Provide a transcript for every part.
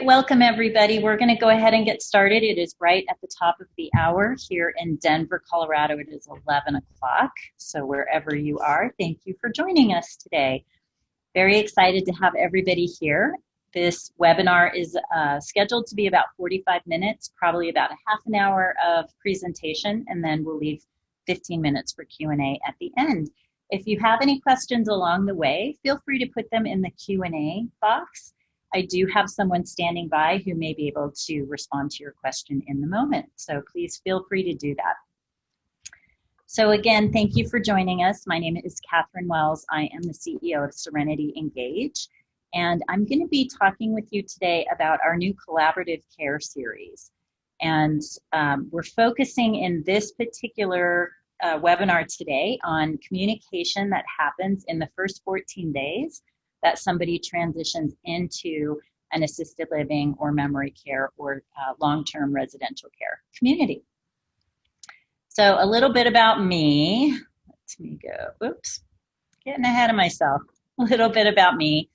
Welcome everybody. We're going to go ahead and get started. It is right at the top of the hour here in Denver, Colorado. It is 11 o'clock. So wherever you are, thank you for joining us today. Very excited to have everybody here. This webinar is scheduled to be about 45 minutes, probably about a half an hour of presentation, and then we'll leave 15 minutes for Q&A at the end. If you have any questions along the way, feel free to put them in the Q&A box. I do have someone standing by who may be able to respond to your question in the moment. So please feel free to do that. So again, thank you for joining us. My name is Catherine Wells. I am the CEO of Serenity Engage. And I'm going to be talking with you today about our new collaborative care series. And we're focusing in this particular webinar today on communication that happens in the first 14 days that somebody transitions into an assisted living or memory care or long-term residential care community. So a little bit about me. Let me go, oops, getting ahead of myself. A little bit about me.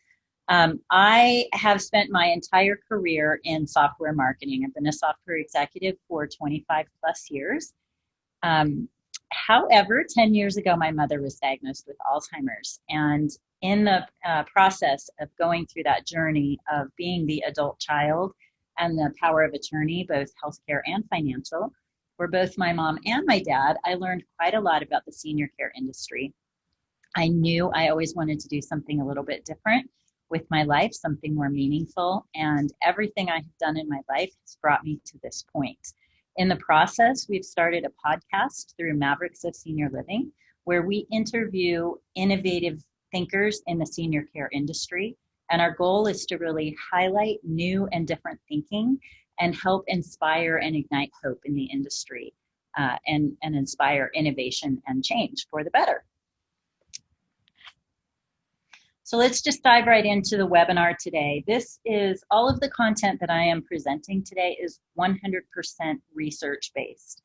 I have spent my entire career in software marketing. I've been a software executive for 25 plus years. However, 10 years ago, my mother was diagnosed with Alzheimer's, and in the process of going through that journey of being the adult child and the power of attorney, both healthcare and financial, for both my mom and my dad, I learned quite a lot about the senior care industry. I knew I always wanted to do something a little bit different with my life, something more meaningful, and everything I have done in my life has brought me to this point. In the process, we've started a podcast through Mavericks of Senior Living, where we interview innovative thinkers in the senior care industry. And our goal is to really highlight new and different thinking and help inspire and ignite hope in the industry and inspire innovation and change for the better. So let's just dive right into the webinar today. This is all of the content that I am presenting today is 100% research-based.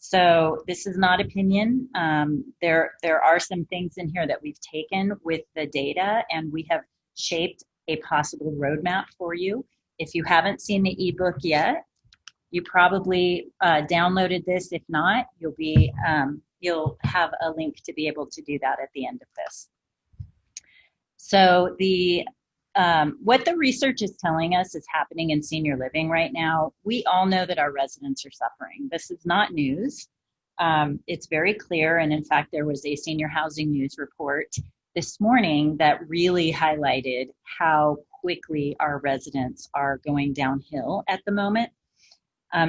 So this is not opinion. There are some things in here that we've taken with the data, and we have shaped a possible roadmap for you. If you haven't seen the ebook yet, you probably downloaded this. If not, you'll have a link to be able to do that at the end of this. So what the research is telling us is happening in senior living right now. We all know that our residents are suffering. This is not news. It's very clear. And in fact, there was a senior housing news report this morning that really highlighted how quickly our residents are going downhill at the moment.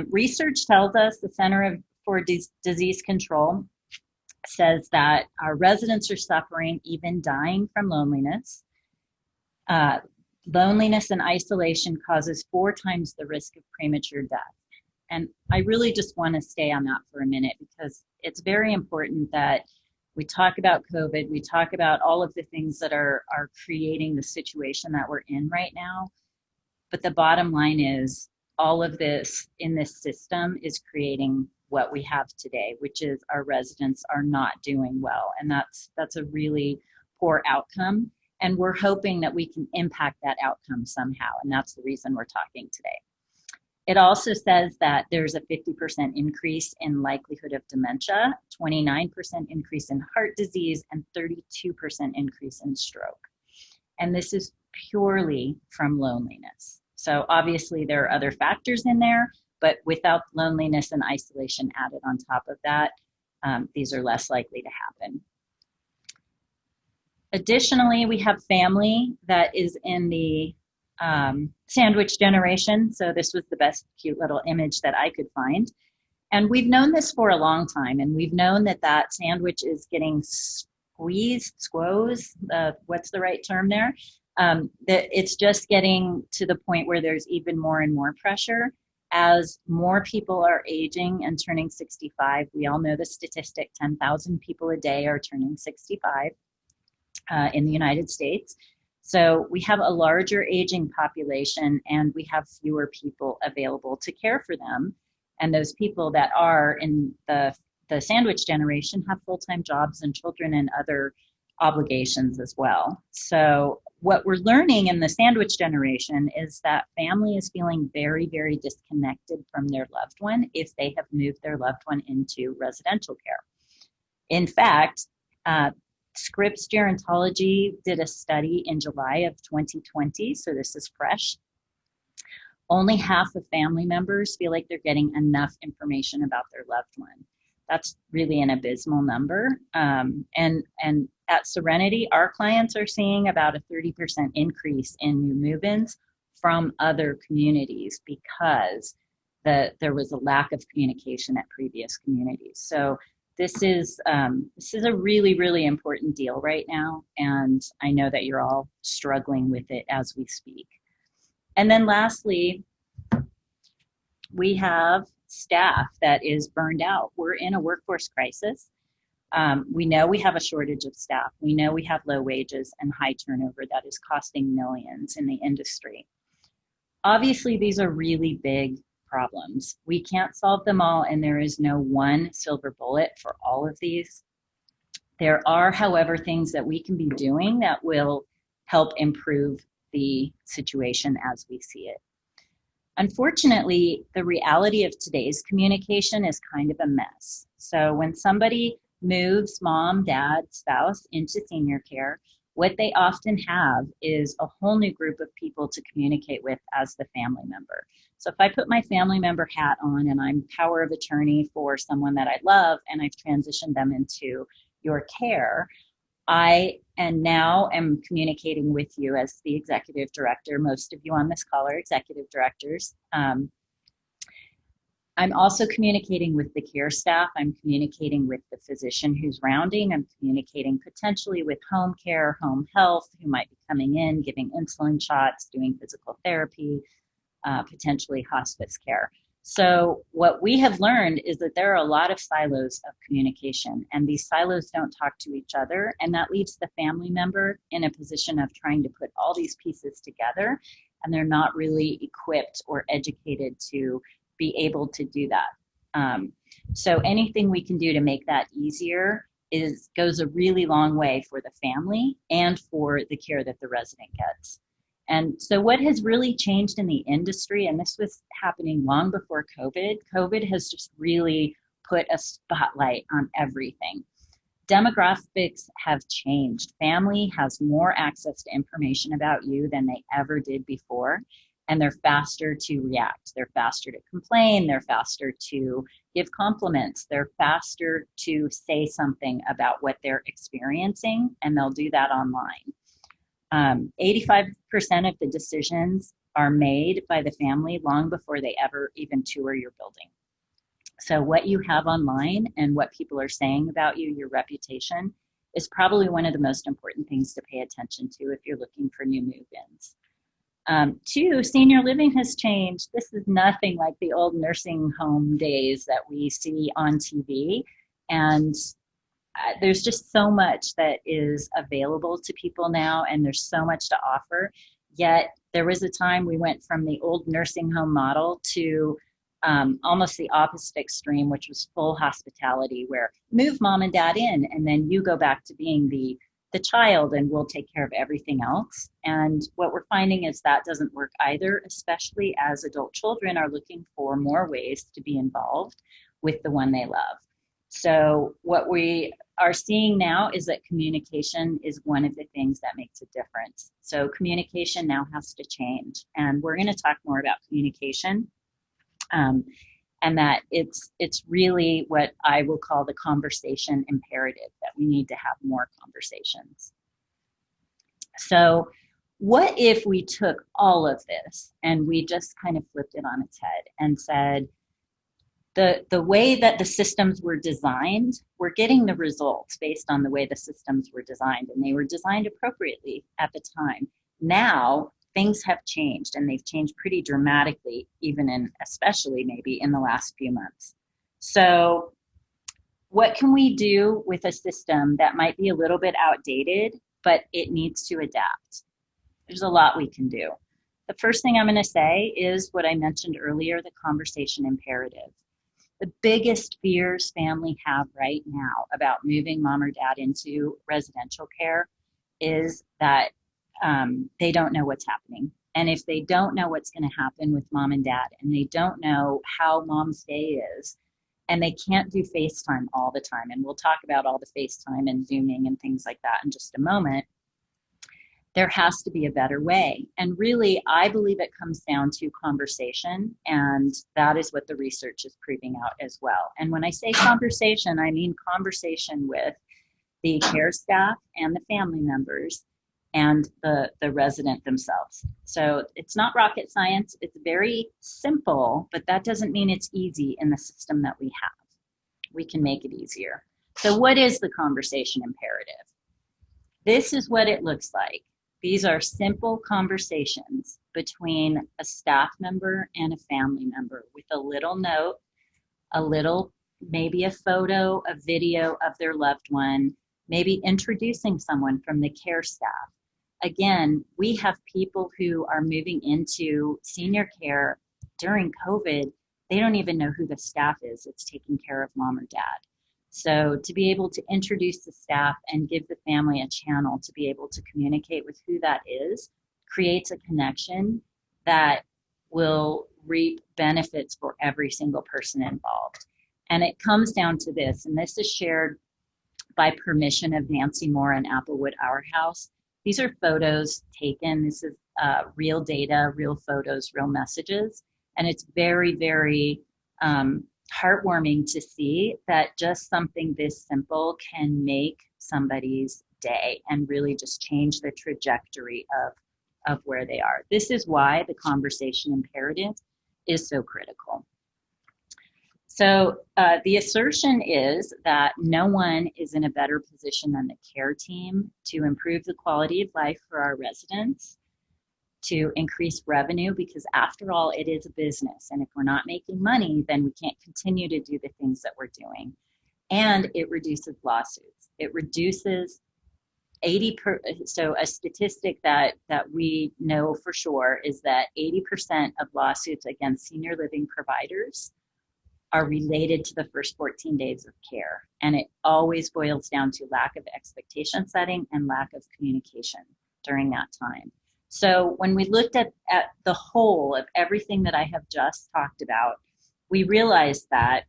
Research tells us the Center for Disease Control says that our residents are suffering, even dying from loneliness. Loneliness and isolation causes 4 times the risk of premature death. And I really just want to stay on that for a minute because it's very important that we talk about COVID, we talk about all of the things that are creating the situation that we're in right now. But the bottom line is all of this in this system is creating what we have today, which is our residents are not doing well. And that's a really poor outcome. And we're hoping that we can impact that outcome somehow. And that's the reason we're talking today. It also says that there's a 50% increase in likelihood of dementia, 29% increase in heart disease, and 32% increase in stroke. And this is purely from loneliness. So obviously there are other factors in there, but without loneliness and isolation added on top of that, these are less likely to happen. Additionally, we have family that is in the sandwich generation. So this was the best cute little image that I could find. And we've known this for a long time, and we've known that that sandwich is getting squeezed, what's the right term there? That it's just getting to the point where there's even more and more pressure. As more people are aging and turning 65, we all know the statistic, 10,000 people a day are turning 65 in the United States. So we have a larger aging population and we have fewer people available to care for them. And those people that are in the sandwich generation have full-time jobs and children and other obligations as well. So what we're learning in the sandwich generation is that family is feeling very, very disconnected from their loved one if they have moved their loved one into residential care. In fact, Scripps Gerontology did a study in July of 2020, so this is fresh. Only half of family members feel like they're getting enough information about their loved one. That's really an abysmal number. And at Serenity, our clients are seeing about a 30% increase in new move-ins from other communities because there was a lack of communication at previous communities. So this is a really, really important deal right now, and I know that you're all struggling with it as we speak. And then lastly, we have staff that is burned out. We're in a workforce crisis. We know we have a shortage of staff. We know we have low wages and high turnover that is costing millions in the industry. Obviously, these are really big problems. We can't solve them all, and there is no one silver bullet for all of these. There are, however, things that we can be doing that will help improve the situation as we see it. Unfortunately, the reality of today's communication is kind of a mess. So when somebody moves mom, dad, spouse into senior care, what they often have is a whole new group of people to communicate with as the family member. So if I put my family member hat on and I'm power of attorney for someone that I love and I've transitioned them into your care, I now am communicating with you as the executive director. Most of you on this call are executive directors. I'm also communicating with the care staff. I'm communicating with the physician who's rounding. I'm communicating potentially with home care, home health, who might be coming in, giving insulin shots, doing physical therapy, potentially hospice care. So what we have learned is that there are a lot of silos of communication, and these silos don't talk to each other, and that leaves the family member in a position of trying to put all these pieces together, and they're not really equipped or educated to be able to do that. So anything we can do to make that easier goes a really long way for the family and for the care that the resident gets. And so what has really changed in the industry, and this was happening long before COVID, COVID has just really put a spotlight on everything. Demographics have changed. Family has more access to information about you than they ever did before, and they're faster to react. They're faster to complain. They're faster to give compliments. They're faster to say something about what they're experiencing, and they'll do that online. 85% of the decisions are made by the family long before they ever even tour your building. So what you have online and what people are saying about you, your reputation, is probably one of the most important things to pay attention to if you're looking for new move-ins. Two, senior living has changed. This is nothing like the old nursing home days that we see on TV. And there's just so much that is available to people now, and there's so much to offer. Yet there was a time we went from the old nursing home model to almost the opposite extreme, which was full hospitality, where move mom and dad in, and then you go back to being the child, and we'll take care of everything else. And what we're finding is that doesn't work either, especially as adult children are looking for more ways to be involved with the one they love. So what we are seeing now is that communication is one of the things that makes a difference. So communication now has to change, and we're going to talk more about communication, and that it's really what I will call the conversation imperative, that we need to have more conversations. So what if we took all of this and we just kind of flipped it on its head and said, the way that the systems were designed, we're getting the results based on the way the systems were designed, and they were designed appropriately at the time. Now, things have changed, and they've changed pretty dramatically, especially maybe in the last few months. So what can we do with a system that might be a little bit outdated, but it needs to adapt? There's a lot we can do. The first thing I'm going to say is what I mentioned earlier, the conversation imperative. The biggest fears family have right now about moving mom or dad into residential care is that they don't know what's happening. And if they don't know what's going to happen with mom and dad, and they don't know how mom's day is, and they can't do FaceTime all the time, and we'll talk about all the FaceTime and Zooming and things like that in just a moment, there has to be a better way. And really, I believe it comes down to conversation, and that is what the research is proving out as well. And when I say conversation, I mean conversation with the care staff and the family members and the resident themselves. So it's not rocket science. It's very simple, but that doesn't mean it's easy in the system that we have. We can make it easier. So what is the conversation imperative? This is what it looks like. These are simple conversations between a staff member and a family member with a little note, maybe a photo, a video of their loved one, maybe introducing someone from the care staff. Again, we have people who are moving into senior care during COVID. They don't even know who the staff is that's taking care of mom or dad. So to be able to introduce the staff and give the family a channel to be able to communicate with who that is creates a connection that will reap benefits for every single person involved. And it comes down to this, and this is shared by permission of Nancy Moore and Applewood Our House. These are photos taken. This is real data, real photos, real messages. And it's very, very heartwarming to see that just something this simple can make somebody's day and really just change the trajectory of where they are. This is why the conversation imperative is so critical. So the assertion is that no one is in a better position than the care team to improve the quality of life for our residents, to increase revenue, because after all, it is a business. And if we're not making money, then we can't continue to do the things that we're doing. And it reduces lawsuits. It reduces so a statistic that we know for sure is that 80% of lawsuits against senior living providers are related to the first 14 days of care. And it always boils down to lack of expectation setting and lack of communication during that time. So when we looked at the whole of everything that I have just talked about, we realized that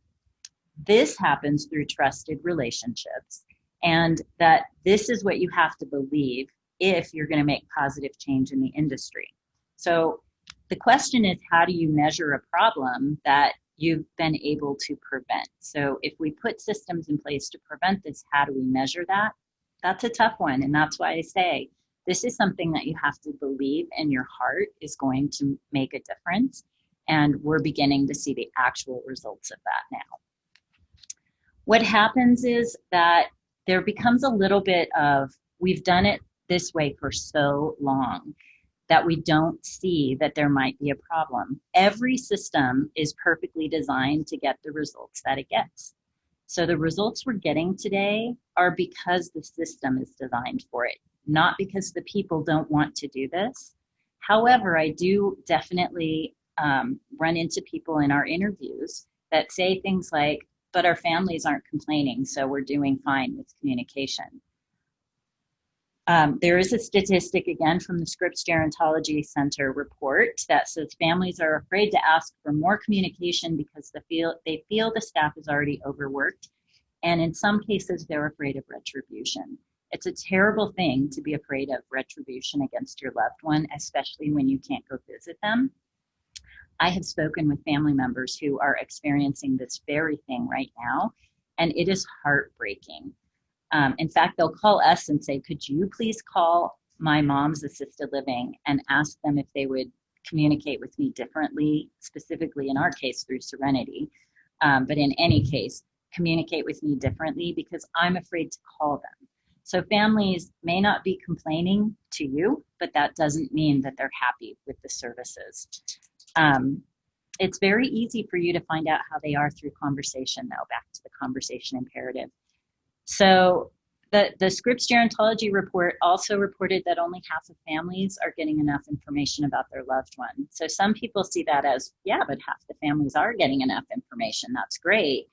this happens through trusted relationships, and that this is what you have to believe if you're going to make positive change in the industry. So the question is, how do you measure a problem that you've been able to prevent? So if we put systems in place to prevent this, how do we measure that? That's a tough one. And that's why I say this is something that you have to believe in your heart is going to make a difference. And we're beginning to see the actual results of that now. What happens is that there becomes a little bit of, we've done it this way for so long that we don't see that there might be a problem. Every system is perfectly designed to get the results that it gets. So the results we're getting today are because the system is designed for it, not because the people don't want to do this. However, I do definitely run into people in our interviews that say things like, but our families aren't complaining, so we're doing fine with communication. There is a statistic, again, from the Scripps Gerontology Center report that says families are afraid to ask for more communication because they feel the staff is already overworked, and in some cases, they're afraid of retribution. It's a terrible thing to be afraid of retribution against your loved one, especially when you can't go visit them. I have spoken with family members who are experiencing this very thing right now, and it is heartbreaking. In fact, they'll call us and say, could you please call my mom's assisted living and ask them if they would communicate with me differently, specifically in our case through Serenity, but in any case, communicate with me differently because I'm afraid to call them. So families may not be complaining to you, but that doesn't mean that they're happy with the services. It's very easy for you to find out how they are through conversation, though, back to the conversation imperative. So The Scripps Gerontology report also reported that only half of families are getting enough information about their loved one. So some people see that as, yeah, but half the families are getting enough information. That's great.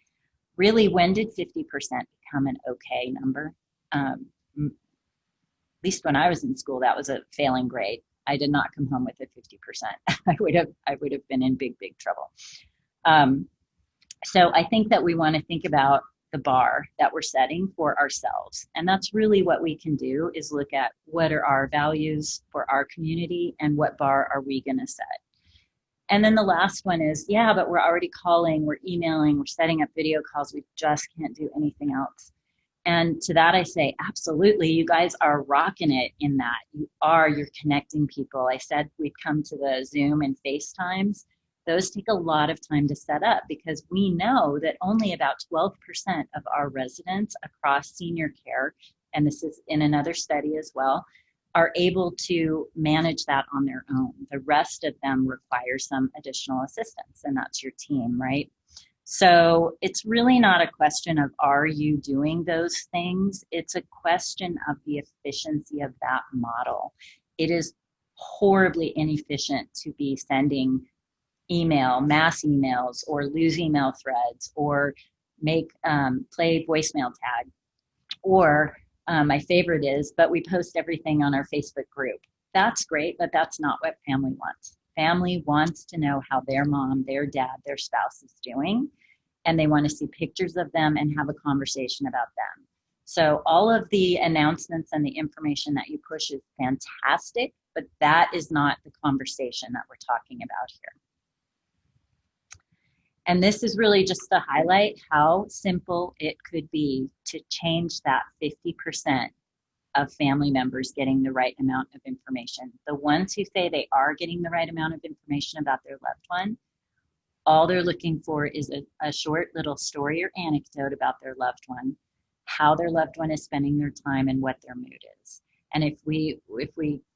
Really, when did 50% become an okay number? At least when I was in school, that was a failing grade. I did not come home with a 50%. I would have been in big trouble. So I think that we want to think about the bar that we're setting for ourselves. And that's really what we can do, is look at what are our values for our community and what bar are we going to set. And then the last one is, yeah, but we're already calling, we're emailing, we're setting up video calls. We just can't do anything else. And to that I say, absolutely, you guys are rocking it in that. You're connecting people. I said we'd come to the Zoom and FaceTimes. Those take a lot of time to set up because we know that only about 12% of our residents across senior care, and this is in another study as well, are able to manage that on their own. The rest of them require some additional assistance, and that's your team, right? So it's really not a question of are you doing those things? It's a question of the efficiency of that model. It is horribly inefficient to be sending mass emails, or lose email threads, or play voicemail tag, or my favorite is, but we post everything on our Facebook group. That's great, but that's not what family wants. Family wants to know how their mom, their dad, their spouse is doing, and they want to see pictures of them and have a conversation about them. So all of the announcements and the information that you push is fantastic, but that is not the conversation that we're talking about here. And this is really just to highlight how simple it could be to change that 50% of family members getting the right amount of information. The ones who say they are getting the right amount of information about their loved one, all they're looking for is a short little story or anecdote about their loved one, how their loved one is spending their time, and what their mood is. And if we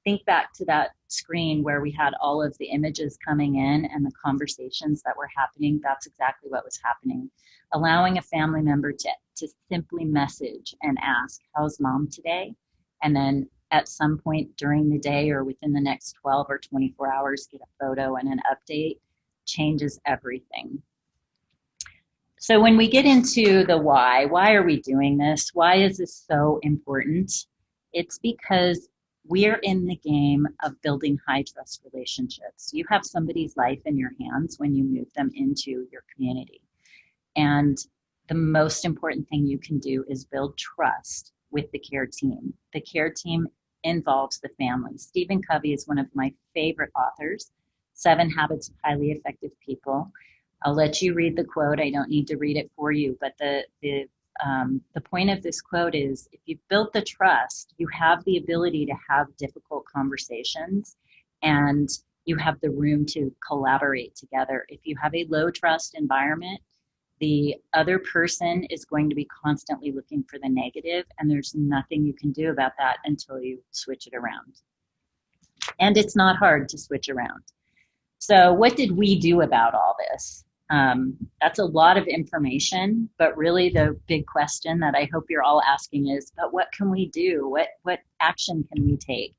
think back to that screen where we had all of the images coming in and the conversations that were happening, that's exactly what was happening. Allowing a family member to simply message and ask, how's mom today? And then at some point during the day or within the next 12 or 24 hours, get a photo and an update, changes everything. So when we get into the why are we doing this? Why is this so important? It's because we're in the game of building high trust relationships. You have somebody's life in your hands when you move them into your community. And the most important thing you can do is build trust with the care team. The care team involves the family. Stephen Covey is one of my favorite authors, 7 Habits of Highly Effective People. I'll let you read the quote. I don't need to read it for you, but the point of this quote is, if you've built the trust, you have the ability to have difficult conversations, and you have the room to collaborate together. If you have a low trust environment, the other person is going to be constantly looking for the negative, and there's nothing you can do about that until you switch it around. And it's not hard to switch around. So what did we do about all this? That's a lot of information, but really the big question that I hope you're all asking is, but what can we do? What action can we take?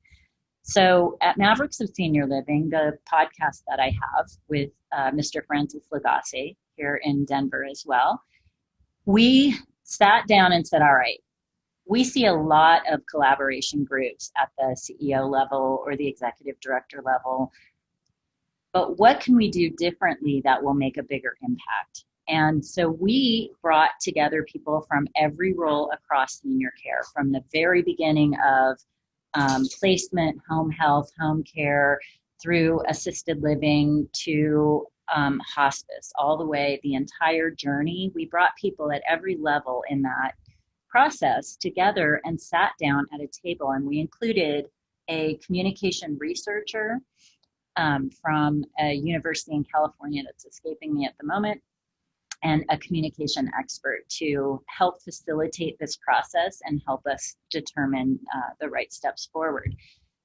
So at Mavericks of Senior Living, the podcast that I have with Mr. Francis Lagasse here in Denver as well, we sat down and said, all right, we see a lot of collaboration groups at the CEO level or the executive director level, but what can we do differently that will make a bigger impact? And so we brought together people from every role across senior care, from the very beginning of placement, home health, home care, through assisted living to hospice, all the way, the entire journey. We brought people at every level in that process together and sat down at a table, and we included a communication researcher from a university in California that's escaping me at the moment, and a communication expert to help facilitate this process and help us determine the right steps forward.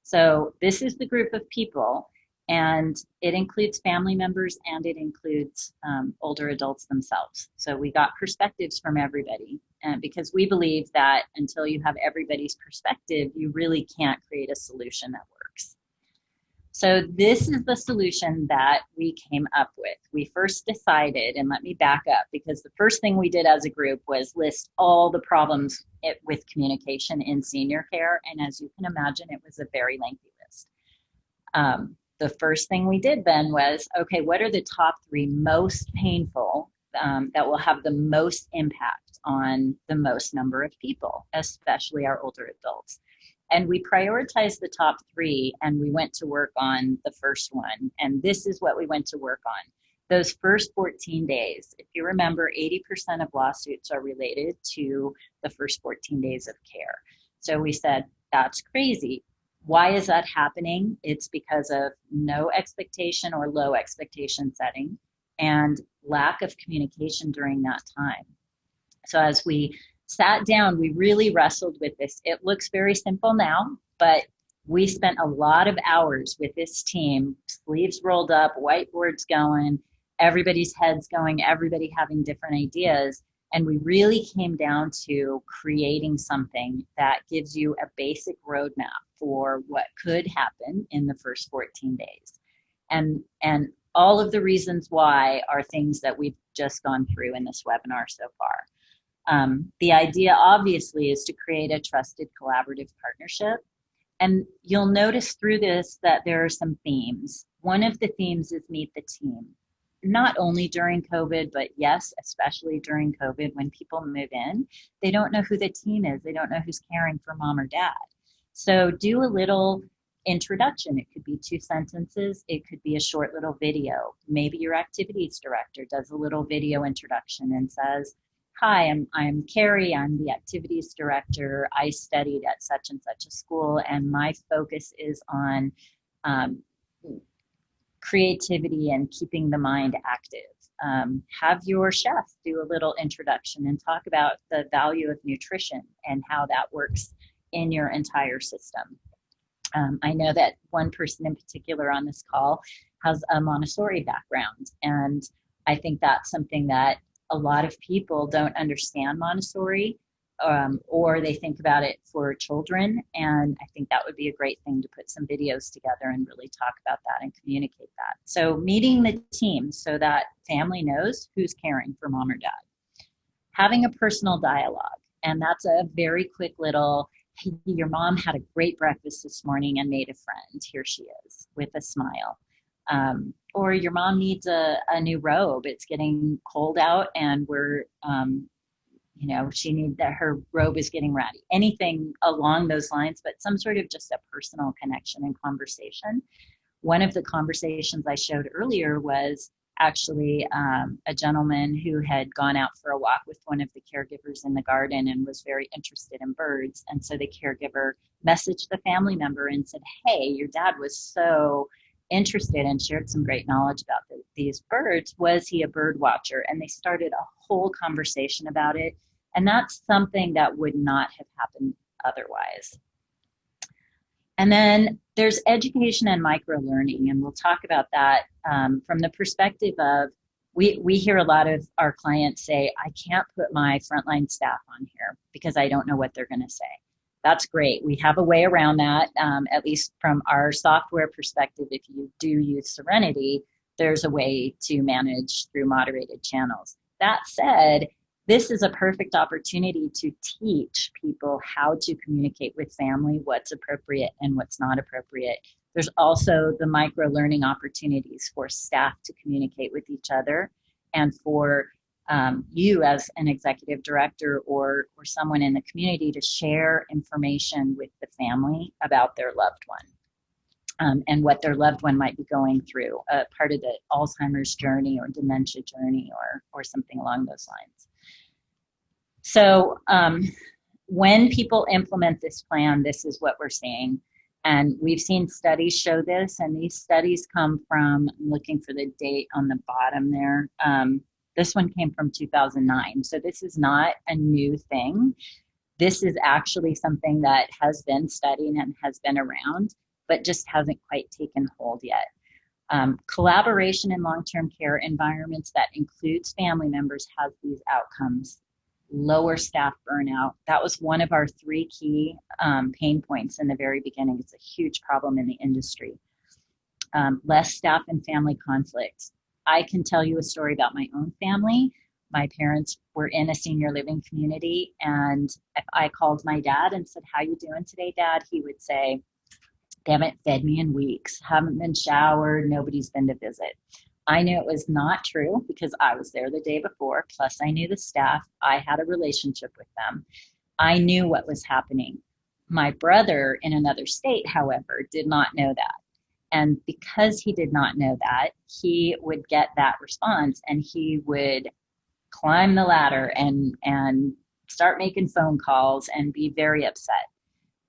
So this is the group of people, And it includes family members and it includes older adults themselves. So we got perspectives from everybody. And because we believe that until you have everybody's perspective, you really can't create a solution that works. So this is the solution that we came up with. We first decided, and let me back up, because the first thing we did as a group was list all the problems with communication in senior care. And as you can imagine, it was a very lengthy list. The first thing we did then was, okay, what are the top 3 most painful that will have the most impact on the most number of people, especially our older adults? And we prioritized the top 3 and we went to work on the first one. And this is what we went to work on. Those first 14 days, if you remember, 80% of lawsuits are related to the first 14 days of care. So we said, that's crazy. Why is that happening? It's because of no expectation or low expectation setting and lack of communication during that time. So as we sat down, we really wrestled with this. It looks very simple now, but we spent a lot of hours with this team, sleeves rolled up, whiteboards going, everybody's heads going, everybody having different ideas. And we really came down to creating something that gives you a basic roadmap for what could happen in the first 14 days. And all of the reasons why are things that we've just gone through in this webinar so far. The idea, obviously, is to create a trusted collaborative partnership. And you'll notice through this that there are some themes. One of the themes is meet the team. Not only during COVID, but yes, especially during COVID, when people move in, they don't know who the team is. They don't know who's caring for mom or dad. So do a little introduction. It could be 2 sentences. It could be a short little video. Maybe your activities director does a little video introduction and says, hi, I'm Carrie. I'm the activities director. I studied at such and such a school, and my focus is on creativity and keeping the mind active. Have your chef do a little introduction and talk about the value of nutrition and how that works in your entire system. I know that one person in particular on this call has a Montessori background, and I think that's something that a lot of people don't understand Montessori, or they think about it for children, and I think that would be a great thing to put some videos together and really talk about that and communicate that. So meeting the team so that family knows who's caring for mom or dad. Having a personal dialogue, and that's a very quick little, hey, your mom had a great breakfast this morning and made a friend. Here she is with a smile. Or your mom needs a new robe. It's getting cold out and we're, she needs that her robe is getting ratty. Anything along those lines, but some sort of just a personal connection and conversation. One of the conversations I showed earlier was actually a gentleman who had gone out for a walk with one of the caregivers in the garden and was very interested in birds. And so the caregiver messaged the family member and said, hey, your dad was so interested and shared some great knowledge about these birds. Was he a bird watcher? And they started a whole conversation about it. And that's something that would not have happened otherwise. And then there's education and micro-learning, and we'll talk about that from the perspective of, we hear a lot of our clients say, I can't put my frontline staff on here because I don't know what they're going to say. That's great. We have a way around that, at least from our software perspective. If you do use Serenity, there's a way to manage through moderated channels. That said, this is a perfect opportunity to teach people how to communicate with family, what's appropriate and what's not appropriate. There's also the micro-learning opportunities for staff to communicate with each other, and for you as an executive director or someone in the community to share information with the family about their loved one, and what their loved one might be going through, part of the Alzheimer's journey or dementia journey or something along those lines. So when people implement this plan, this is what we're seeing. And we've seen studies show this, and these studies come from, I'm looking for the date on the bottom there. This one came from 2009. So this is not a new thing. This is actually something that has been studied and has been around, but just hasn't quite taken hold yet. Collaboration in long-term care environments that includes family members has these outcomes. Lower staff burnout. That was one of our three key pain points in the very beginning. It's a huge problem in the industry. Less staff and family conflicts. I can tell you a story about my own family. My parents were in a senior living community, and if I called my dad and said, "How you doing today, Dad?" he would say, "They haven't fed me in weeks, haven't been showered, nobody's been to visit." I knew it was not true because I was there the day before, plus I knew the staff. I had a relationship with them. I knew what was happening. My brother in another state, however, did not know that. And because he did not know that, he would get that response and he would climb the ladder and start making phone calls and be very upset.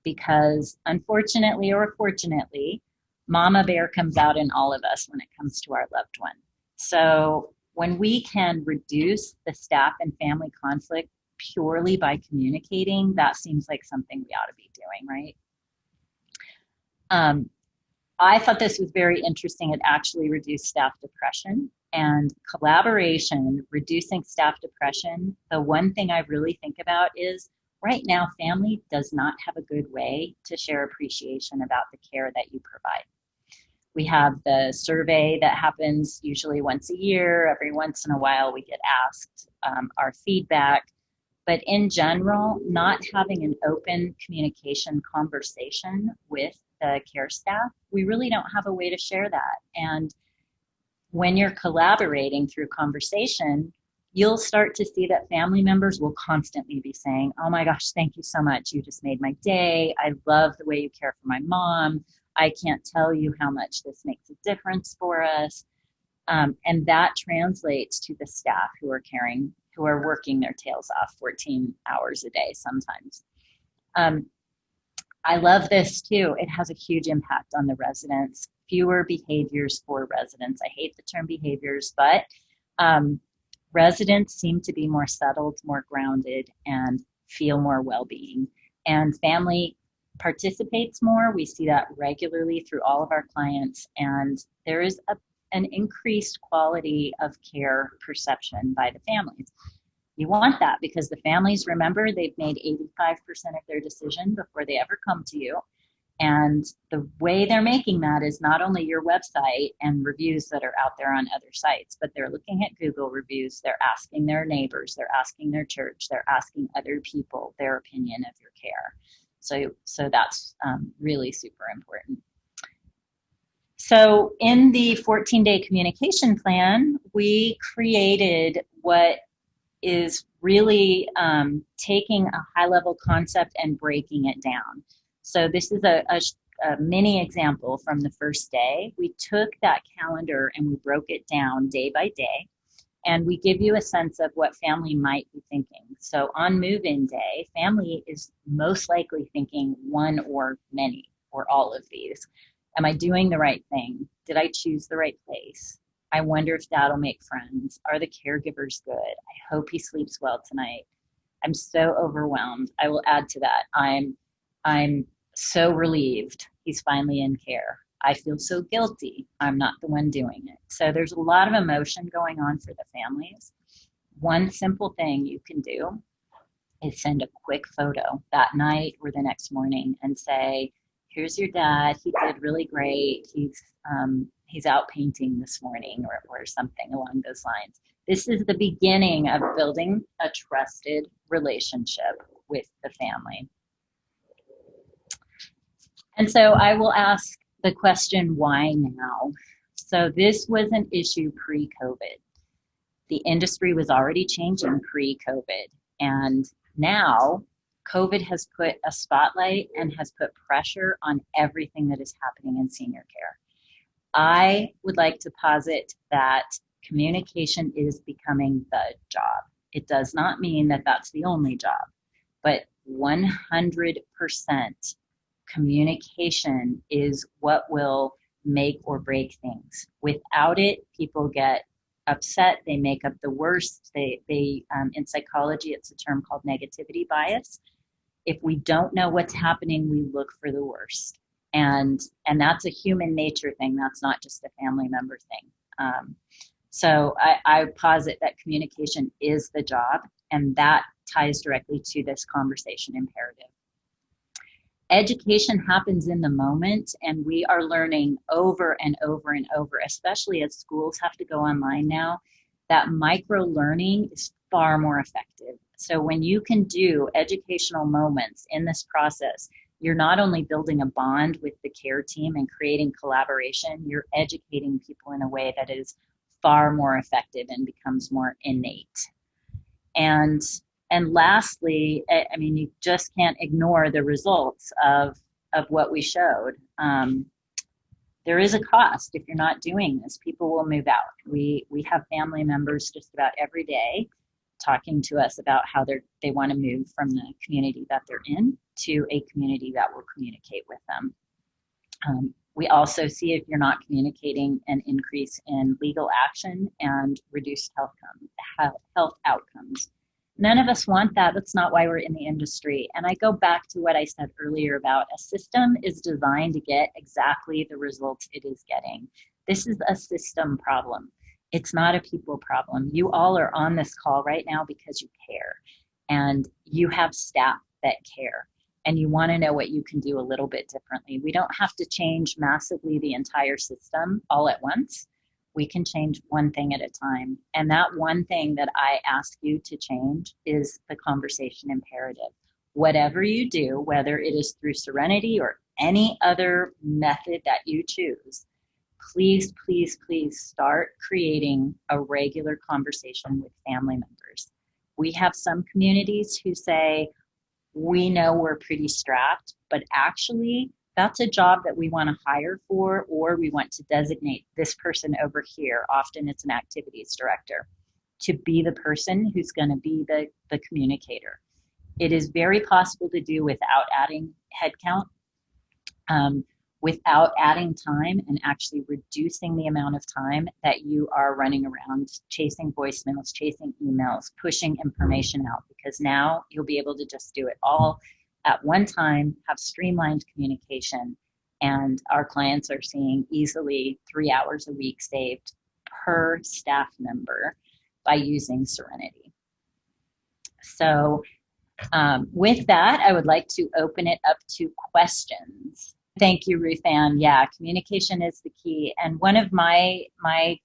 Because unfortunately or fortunately, Mama Bear comes out in all of us when it comes to our loved one. So when we can reduce the staff and family conflict purely by communicating, that seems like something we ought to be doing, right? I thought this was very interesting. It actually reduced staff depression and collaboration, reducing staff depression. The one thing I really think about is right now, family does not have a good way to share appreciation about the care that you provide. We have the survey that happens usually once a year. Every once in a while, we get asked our feedback. But in general, not having an open communication conversation with the care staff, we really don't have a way to share that. And when you're collaborating through conversation, you'll start to see that family members will constantly be saying, "Oh my gosh, thank you so much. You just made my day. I love the way you care for my mom. I can't tell you how much this makes a difference for us." And that translates to the staff who are working their tails off 14 hours a day sometimes. I love this too. It has a huge impact on the residents. Fewer behaviors for residents. I hate the term behaviors, but residents seem to be more settled, more grounded, and feel more well-being. And family participates more. We see that regularly through all of our clients, and there is an increased quality of care perception by the families. You want that because the families, remember, they've made 85% of their decision before they ever come to you. And the way they're making that is not only your website and reviews that are out there on other sites, but they're looking at Google reviews, they're asking their neighbors, they're asking their church, they're asking other people their opinion of your care. So that's really super important. So in the 14-day communication plan, we created what is really taking a high-level concept and breaking it down. So this is a mini example from the first day. We took that calendar and we broke it down day by day, and we give you a sense of what family might be thinking. So on move-in day, family is most likely thinking one or many or all of these. Am I doing the right thing? Did I choose the right place? I wonder if Dad will make friends. Are the caregivers good? I hope he sleeps well tonight. I'm so overwhelmed. I will add to that. I'm so relieved he's finally in care. I feel so guilty. I'm not the one doing it. So there's a lot of emotion going on for the families. One simple thing you can do is send a quick photo that night or the next morning and say, "Here's your dad. He did really great. He's out painting this morning," or something along those lines. This is the beginning of building a trusted relationship with the family. And so I will ask the question, why now? So this was an issue pre-COVID. The industry was already changing pre-COVID. And now COVID has put a spotlight and has put pressure on everything that is happening in senior care. I would like to posit that communication is becoming the job. It does not mean that that's the only job, but 100% communication is what will make or break things. Without it, people get upset, they make up the worst. They in psychology, it's a term called negativity bias. If we don't know what's happening, we look for the worst. And that's a human nature thing. That's not just a family member thing. So I posit that communication is the job, and that ties directly to this conversation imperative. Education happens in the moment, and we are learning over and over and over, especially as schools have to go online now, that micro learning is far more effective. So when you can do educational moments in this process, you're not only building a bond with the care team and creating collaboration, you're educating people in a way that is far more effective and becomes more innate. And lastly, I mean, you just can't ignore the results of what we showed. There is a cost if you're not doing this. People will move out. We have family members just about every day talking to us about how they want to move from the community that they're in to a community that will communicate with them. We also see, if you're not communicating, an increase in legal action and reduced health outcomes. None of us want that. That's not why we're in the industry. And I go back to what I said earlier about a system is designed to get exactly the results it is getting. This is a system problem. It's not a people problem. You all are on this call right now because you care, and you have staff that care, and you want to know what you can do a little bit differently. We don't have to change massively the entire system all at once. We can change one thing at a time. And that one thing that I ask you to change is the conversation imperative. Whatever you do, whether it is through Serenity or any other method that you choose, please, please, please start creating a regular conversation with family members. We have some communities who say, we know we're pretty strapped, but actually that's a job that we want to hire for, or we want to designate this person over here. Often it's an activities director to be the person who's going to be the communicator. It is very possible to do without adding headcount, without adding time, and actually reducing the amount of time that you are running around chasing voicemails, chasing emails, pushing information out, because now you'll be able to just do it all at one time, have streamlined communication, and our clients are seeing easily 3 hours a week saved per staff member by using Serenity. So with that, I would like to open it up to questions. Thank you, Ruth Ann. Yeah, communication is the key. And one of my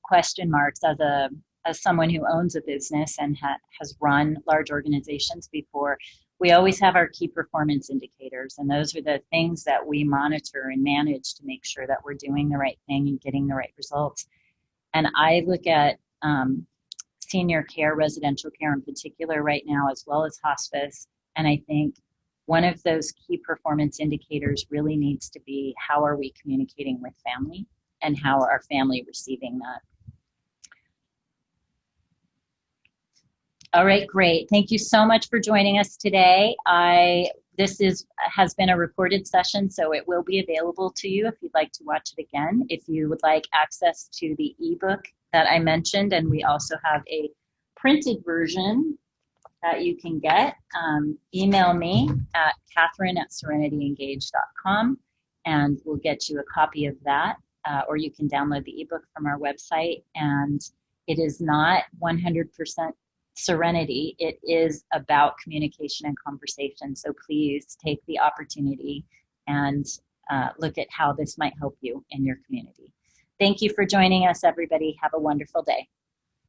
question marks as someone who owns a business and has run large organizations before, we always have our key performance indicators. And those are the things that we monitor and manage to make sure that we're doing the right thing and getting the right results. And I look at senior care, residential care in particular right now, as well as hospice. And I think one of those key performance indicators really needs to be, how are we communicating with family, and how are our family receiving that? All right, great. Thank you so much for joining us today. This has been a recorded session, so it will be available to you if you'd like to watch it again. If you would like access to the ebook that I mentioned, and we also have a printed version that you can get, email me at Catherine@serenityengage.com, and we'll get you a copy of that, or you can download the ebook from our website. And it is not 100% Serenity. It is about communication and conversation. So please take the opportunity and look at how this might help you in your community. Thank you for joining us, everybody. Have a wonderful day.